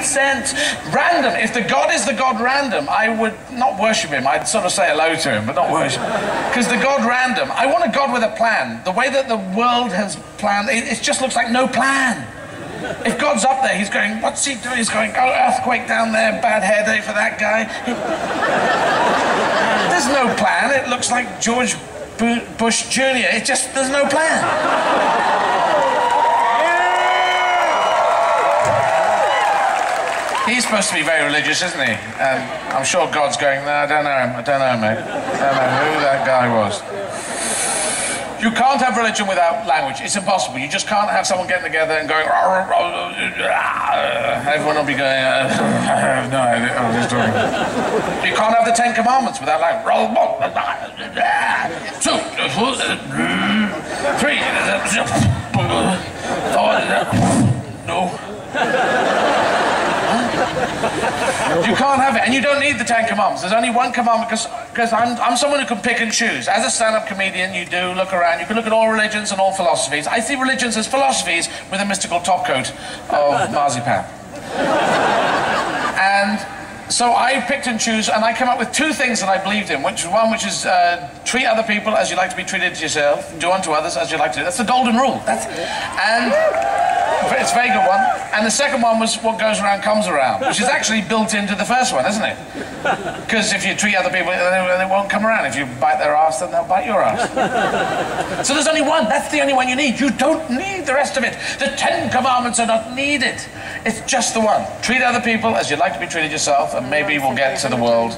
sense. Random. If the God is the God random, I would not worship him. I'd sort of say hello to him, but not worship. Because the God random, I want a God with a plan. The way that the world has planned, it just looks like no plan. If God's up there, he's going, what's he doing? He's going, oh, earthquake down there, bad hair day for that guy. There's no plan. It looks like George Bush Jr. There's no plan. He's supposed to be very religious, isn't he? I'm sure God's going, no, I don't know him. I don't know, mate. I don't know who that guy was. You can't have religion without language. It's impossible. You just can't have someone getting together and going, everyone will be going, no, I'm just doing it. You can't have the 10 Commandments without language. 2, 3, no. You can't have it, and you don't need the 10 Commandments. There's only one commandment, because I'm someone who can pick and choose. As a stand-up comedian, you do look around. You can look at all religions and all philosophies. I see religions as philosophies with a mystical topcoat of marzipan. And so I picked and choose, and I came up with 2 things that I believed in. Which is treat other people as you like to be treated yourself. Do unto others as you like to do. That's the golden rule. It's a very good one. And the second one was what goes around comes around, which is actually built into the first one, isn't it? Because if you treat other people, they won't come around. If you bite their ass, then they'll bite your ass. So there's only one. That's the only one you need. You don't need the rest of it. The 10 Commandments are not needed. It's just the one. Treat other people as you'd like to be treated yourself, and maybe we'll get to the world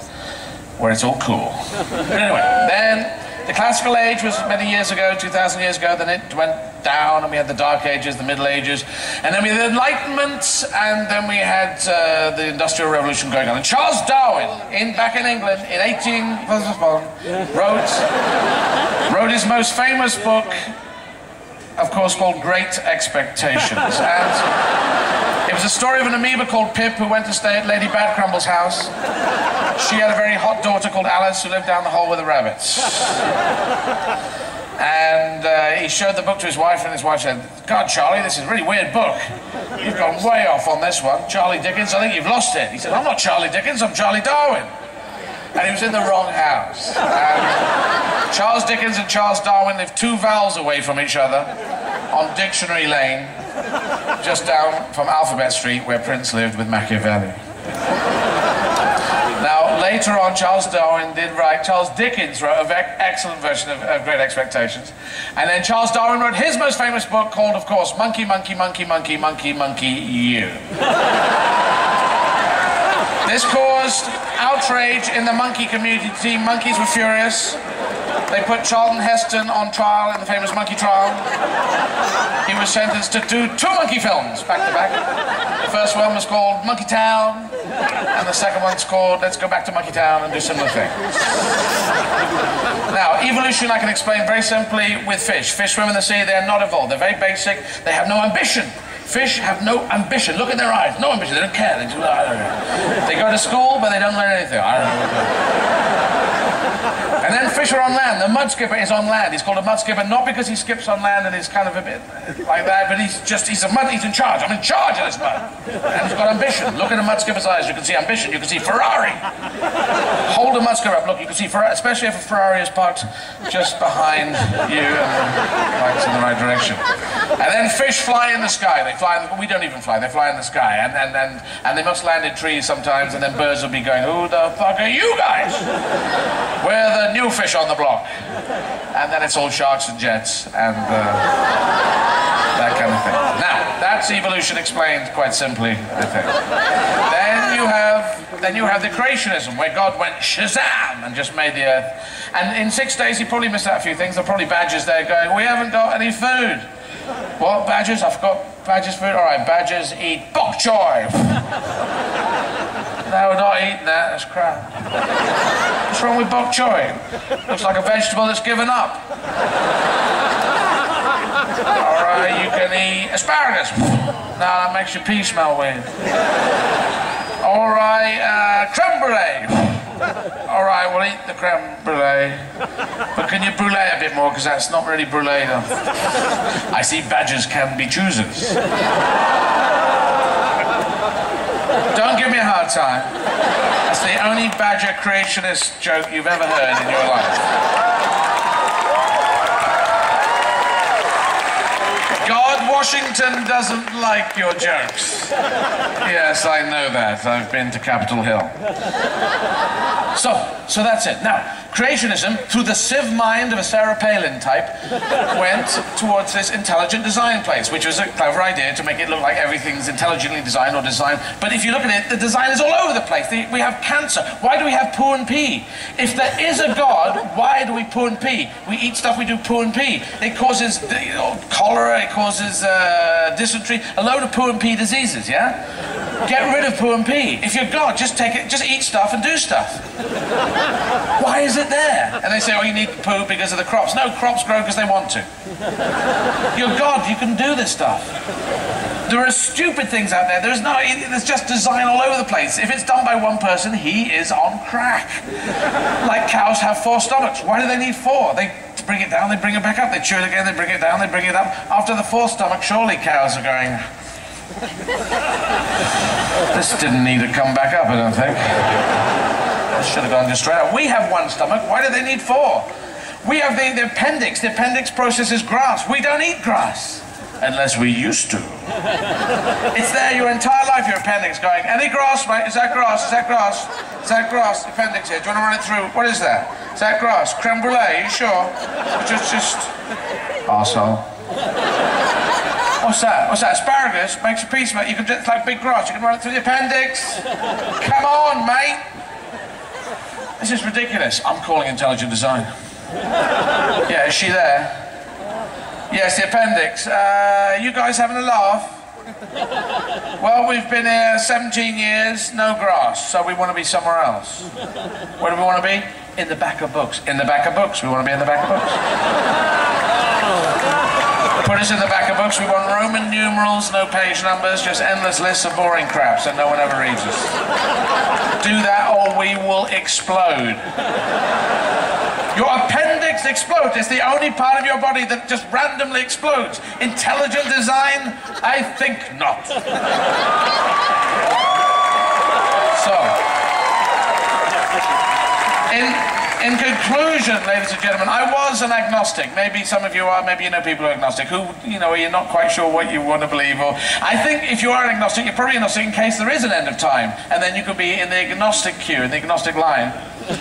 where it's all cool. But anyway, then the classical age was many years ago, 2,000 years ago, then it went down, and we had the Dark Ages, the Middle Ages, and then we had the Enlightenment, and then we had the Industrial Revolution going on. And Charles Darwin, back in England, in 18... wrote his most famous book, of course, called Great Expectations. And it was a story of an amoeba called Pip who went to stay at Lady Badcrumble's house. She had a very hot daughter called Alice who lived down the hole with the rabbits. And he showed the book to his wife, and his wife said, God, Charlie, this is a really weird book. You've gone way off on this one. Charlie Dickens, I think you've lost it. He said, I'm not Charlie Dickens, I'm Charlie Darwin. And he was in the wrong house. Charles Dickens and Charles Darwin lived 2 vowels away from each other on Dictionary Lane, just down from Alphabet Street, where Prince lived with Machiavelli. Now, later on, Charles Dickens wrote an excellent version of Great Expectations. And then Charles Darwin wrote his most famous book called, of course, Monkey, Monkey, Monkey, Monkey, Monkey, Monkey, You. This caused outrage in the monkey community. Monkeys were furious. They put Charlton Heston on trial in the famous monkey trial. He was sentenced to do 2 monkey films back to back. The first one was called Monkey Town, and the second one's called Let's Go Back to Monkey Town and Do Similar Things. Now, evolution I can explain very simply with fish. Fish swim in the sea, they're not evolved. They're very basic, they have no ambition. Fish have no ambition. Look at their eyes, no ambition, they don't care. They go to school, but they don't learn anything. I don't know. And then fish are on land. The mud skipper is on land. He's called a mud skipper not because he skips on land and is kind of a bit like that, but he's in charge. I'm in charge of this mud. And he's got ambition. Look at a mud skipper's eyes. You can see ambition. You can see Ferrari. Hold a mud skipper up. Look, you can see Ferrari, especially if a Ferrari is parked just behind you and lights in the right direction. And then fish fly in the sky. They fly. We don't even fly. They fly in the sky. And they must land in trees sometimes. And then birds will be going, who the fuck are you guys? We're the new fish on the block. And then it's all sharks and jets and that kind of thing. Now, that's evolution explained quite simply, I think. Then you have the creationism, where God went shazam and just made the earth. And in 6 days, he probably missed out a few things. There are probably badgers there going, we haven't got any food. What, badgers? I forgot badgers' food. All right, badgers eat bok choy. No, we're not eating that. That's crap. What's wrong with bok choy? Looks like a vegetable that's given up. All right, you can eat asparagus. No, that makes your pee smell weird. All right, creme brulee. All right, we'll eat the creme brulee. But can you brulee a bit more, because that's not really brulee enough. I see badgers can be choosers. hard time. That's the only badger creationist joke you've ever heard in your life. God Washington doesn't like your jokes. Yes, I know that. I've been to Capitol Hill. So that's it. Now, creationism, through the sieve mind of a Sarah Palin type, went towards this intelligent design place, which was a clever idea to make it look like everything's intelligently designed or designed. But if you look at it, the design is all over the place. We have cancer. Why do we have poo and pee? If there is a God, why do we poo and pee? We eat stuff, we do poo and pee. It causes cholera, it causes dysentery, a load of poo and pee diseases, yeah? Get rid of poo and pee. If you're God, just eat stuff and do stuff. Why is it there? And they say, oh, you need poo because of the crops. No, crops grow because they want to. You're God, you can do this stuff. There are stupid things out there. There's just design all over the place. If it's done by one person, he is on crack. Like cows have 4 stomachs. Why do they need 4? They bring it down, they bring it back up. They chew it again, they bring it down, they bring it up. After the 4th stomach, surely cows are going... This didn't need to come back up, I don't think. This should have gone just straight up. We have 1 stomach. Why do they need 4? We have the appendix. The appendix processes grass. We don't eat grass. Unless we used to. It's there your entire life, your appendix going, any grass, mate? Is that grass? Is that grass? Is that grass? Appendix here. Do you want to run it through? What is that? Is that grass? Creme brulee? Are you sure? Just... Arsehole. What's that? What's that? Asparagus? Makes a piece, mate. You can just, like big grass, you can run it through the appendix. Come on, mate. This is ridiculous. I'm calling intelligent design. Yeah, is she there? Yes, the appendix. You guys having a laugh? Well, we've been here 17 years, no grass, so we want to be somewhere else. Where do we want to be? In the back of books. In the back of books. We want to be in the back of books. Put us in the back of books. We want Roman numerals, no page numbers, just endless lists of boring crap so no one ever reads us. Do that or we will explode. Your appendix explodes. It's the only part of your body that just randomly explodes. Intelligent design? I think not. So, in conclusion, ladies and gentlemen, I was an agnostic. Maybe some of you are, maybe you know people who are agnostic, who, you know, you're not quite sure what you want to believe. Or I think if you are an agnostic, you're probably agnostic in case there is an end of time. And then you could be in the agnostic queue, in the agnostic line.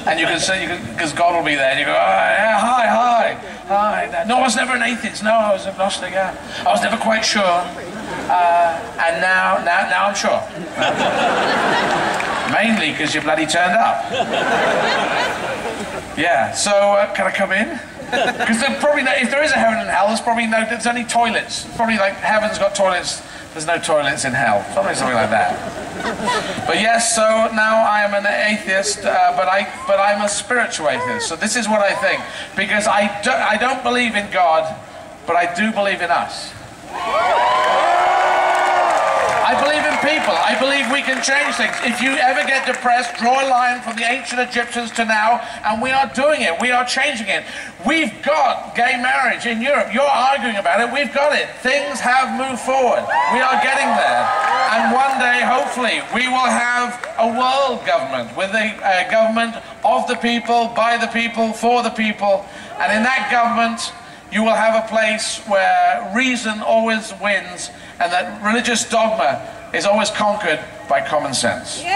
And you can say, because God will be there, and you go, oh, yeah, hi. No, I was never an atheist. No, I was agnostic, yeah. I was never quite sure. And now I'm sure. Mainly because you bloody turned up. Yeah, so can I come in? Because probably if there is a heaven and hell, there's only toilets. Probably like heaven's got toilets, there's no toilets in hell. Something like that. But yes, so now I am an atheist, but I'm a spiritual atheist. So this is what I think. Because I don't believe in God, but I do believe in us. I believe in people. I believe we can change things. If you ever get depressed, draw a line from the ancient Egyptians to now, and we are doing it. We are changing it. We've got gay marriage in Europe. You're arguing about it. We've got it. Things have moved forward. We are getting there. And one day, hopefully, we will have a world government with a government of the people, by the people, for the people. And in that government, you will have a place where reason always wins and that religious dogma is always conquered by common sense. Yeah!